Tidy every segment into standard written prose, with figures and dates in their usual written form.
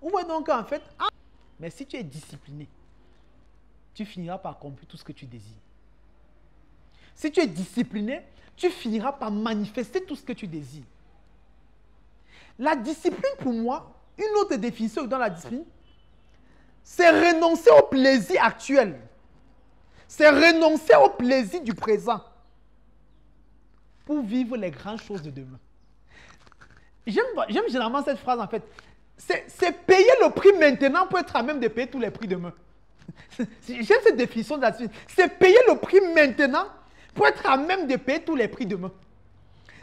On voit donc en fait, mais si tu es discipliné, tu finiras par accomplir tout ce que tu désires. Si tu es discipliné, tu finiras par manifester tout ce que tu désires. La discipline, pour moi, une autre définition dans la discipline, c'est renoncer au plaisir actuel. C'est renoncer au plaisir du présent pour vivre les grandes choses de demain. J'aime généralement cette phrase en fait. C'est payer le prix maintenant pour être à même de payer tous les prix demain. J'aime cette définition de la discipline. C'est payer le prix maintenant pour être à même de payer tous les prix demain.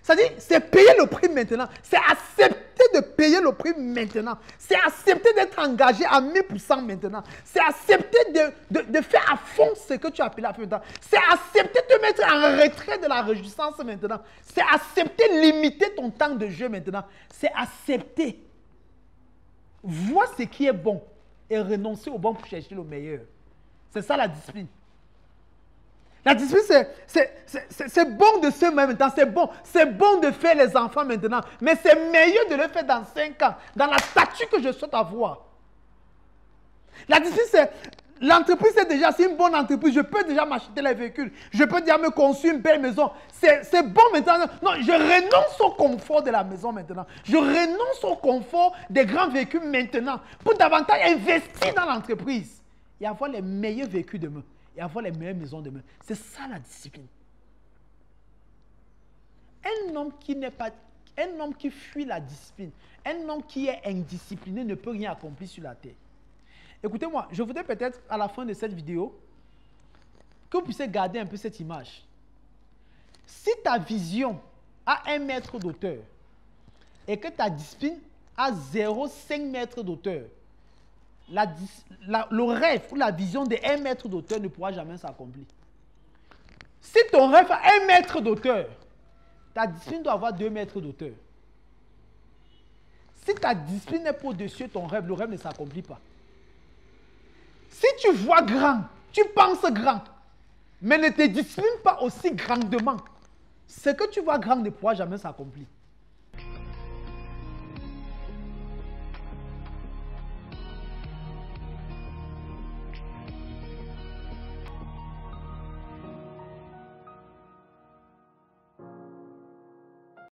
C'est-à-dire, c'est payer le prix maintenant. C'est accepter de payer le prix maintenant. C'est accepter d'être engagé à 1000% maintenant. C'est accepter de faire à fond ce que tu as appelé à faire maintenant. C'est accepter de te mettre en retrait de la réjouissance maintenant. C'est accepter de limiter ton temps de jeu maintenant. C'est accepter. Voir ce qui est bon et renoncer au bon pour chercher le meilleur. C'est ça la discipline. La discipline, c'est bon de se mettre maintenant, c'est bon de faire les enfants maintenant, mais c'est meilleur de le faire dans 5 ans, dans la statue que je souhaite avoir. La discipline, c'est, l'entreprise, c'est une bonne entreprise, je peux déjà m'acheter les véhicules, je peux déjà me construire une belle maison, c'est bon maintenant. Non, je renonce au confort de la maison maintenant, je renonce au confort des grands véhicules maintenant, pour davantage investir dans l'entreprise et avoir les meilleurs véhicules demain. Et avoir les meilleures maisons demain. C'est ça la discipline. Un homme qui fuit la discipline, un homme qui est indiscipliné ne peut rien accomplir sur la terre. Écoutez-moi, je voudrais peut-être à la fin de cette vidéo que vous puissiez garder un peu cette image. Si ta vision a 1 mètre d'auteur et que ta discipline a 0,5 mètres d'auteur, le rêve ou la vision de 1 mètre d'auteur ne pourra jamais s'accomplir. Si ton rêve a 1 mètre d'auteur, ta discipline doit avoir 2 mètres d'auteur. Si ta discipline n'est pas au-dessus de ton rêve, le rêve ne s'accomplit pas. Si tu vois grand, tu penses grand, mais ne te discipline pas aussi grandement, ce que tu vois grand ne pourra jamais s'accomplir.